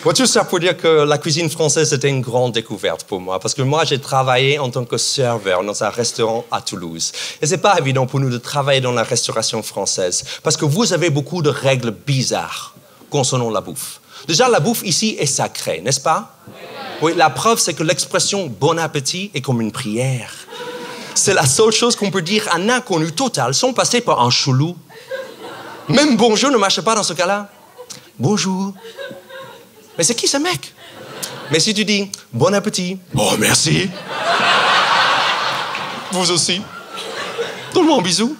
Bon, tout ça pour dire que la cuisine française était une grande découverte pour moi, parce que moi, j'ai travaillé en tant que serveur dans un restaurant à Toulouse. Et c'est pas évident pour nous de travailler dans la restauration française, parce que vous avez beaucoup de règles bizarres concernant la bouffe. Déjà, la bouffe ici est sacrée, n'est-ce pas? Oui, la preuve, c'est que l'expression « bon appétit » est comme une prière. C'est la seule chose qu'on peut dire à un inconnu total sans passer par un chelou. Même bonjour ne marche pas dans ce cas-là. Bonjour. Mais c'est qui ce mec? Mais si tu dis « bon appétit »,« oh merci », vous aussi. Tout le monde bisous.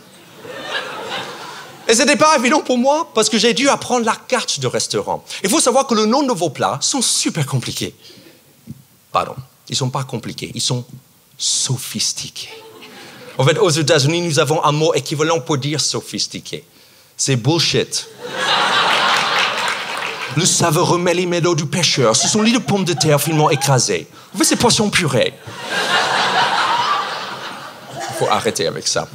Et c'était pas évident pour moi parce que j'ai dû apprendre la carte de restaurant. Il faut savoir que le nom de vos plats sont super compliqués. Pardon, ils sont pas compliqués, ils sont sophistiqués. En fait, aux États-Unis, nous avons un mot équivalent pour dire sophistiqué. C'est bullshit. Le savoureux méli-mélo du pêcheur, ce sont les pommes de terre finement écrasées. En fait, c'est poisson purée. Il faut arrêter avec ça.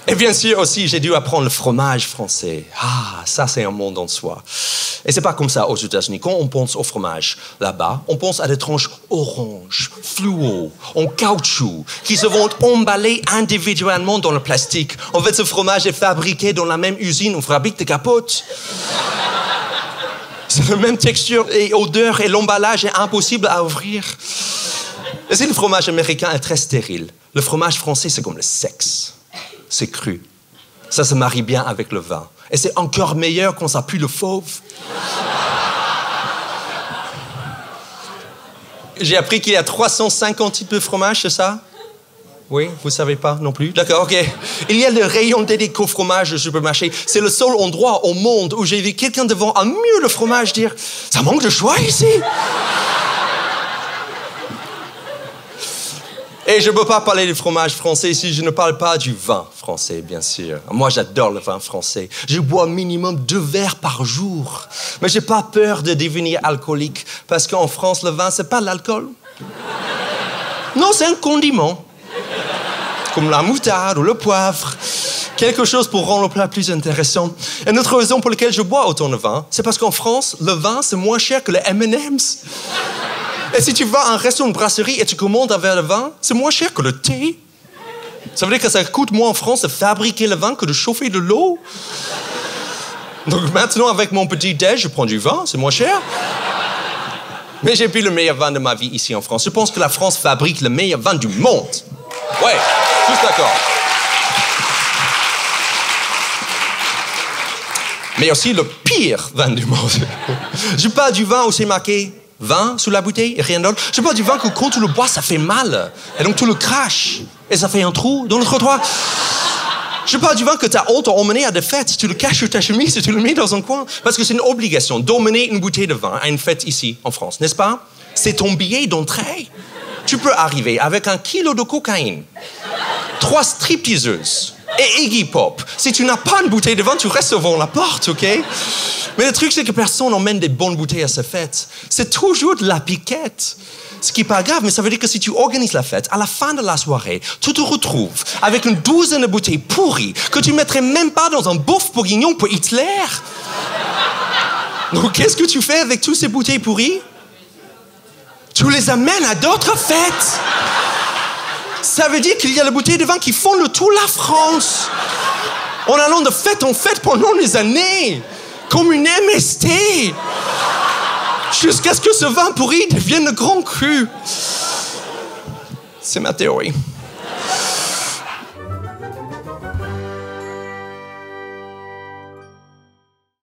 Et bien sûr aussi, j'ai dû apprendre le fromage français. Ah, ça c'est un monde en soi. Et c'est pas comme ça aux États-Unis. Quand on pense au fromage, là-bas, on pense à des tranches oranges, fluo, en caoutchouc, qui se vont emballer individuellement dans le plastique. En fait, ce fromage est fabriqué dans la même usine où on fabrique des capotes. C'est la même texture et odeur et l'emballage est impossible à ouvrir. Et si le fromage américain est très stérile, le fromage français, c'est comme le sexe. C'est cru. Ça se marie bien avec le vin. Et c'est encore meilleur quand ça pue le fauve. J'ai appris qu'il y a 350 types de fromage, c'est ça? Oui, vous savez pas non plus? D'accord, ok. Il y a le rayon dédié au fromage au supermarché. C'est le seul endroit au monde où j'ai vu quelqu'un devant un mur de fromage dire « Ça manque de choix ici !» Et je ne peux pas parler du fromage français si je ne parle pas du vin français, bien sûr. Moi, j'adore le vin français. Je bois minimum 2 verres par jour. Mais je n'ai pas peur de devenir alcoolique, parce qu'en France, le vin, ce n'est pas l'alcool. Non, c'est un condiment. Comme la moutarde ou le poivre. Quelque chose pour rendre le plat plus intéressant. Et une autre raison pour laquelle je bois autant de vin, c'est parce qu'en France, le vin, c'est moins cher que les M&M's. Et si tu vas à un restaurant, une brasserie et tu commandes un verre de vin, c'est moins cher que le thé. Ça veut dire que ça coûte moins en France de fabriquer le vin que de chauffer de l'eau. Donc maintenant, avec mon petit déj, je prends du vin, c'est moins cher. Mais j'ai bu le meilleur vin de ma vie ici en France. Je pense que la France fabrique le meilleur vin du monde. Ouais, juste d'accord. Mais aussi le pire vin du monde. Je parle du vin où c'est marqué vin sous la bouteille et rien d'autre. Je parle du vin que quand tu le bois, ça fait mal. Et donc tu le craches. Et ça fait un trou dans le trottoir. Je parle du vin que ta honte a emmené à des fêtes. Tu le caches sur ta chemise et tu le mets dans un coin. Parce que c'est une obligation d'emmener une bouteille de vin à une fête ici, en France, n'est-ce pas? C'est ton billet d'entrée. Tu peux arriver avec 1 kilo de cocaïne, 3 stripteaseuses et Iggy Pop. Si tu n'as pas une bouteille de vin, tu restes devant la porte, ok? Mais le truc, c'est que personne n'emmène des bonnes bouteilles à ces fêtes. C'est toujours de la piquette. Ce qui n'est pas grave, mais ça veut dire que si tu organises la fête, à la fin de la soirée, tu te retrouves avec une 12aine de bouteilles pourries que tu ne mettrais même pas dans un bœuf bourguignon pour Hitler. Donc, qu'est-ce que tu fais avec toutes ces bouteilles pourries? Tu les amènes à d'autres fêtes. Ça veut dire qu'il y a les bouteilles de vin qui font le tour de la France. En allant de fête en fête pendant des années. Comme une MST. Jusqu'à ce que ce vin pourri devienne le grand cru. C'est ma théorie.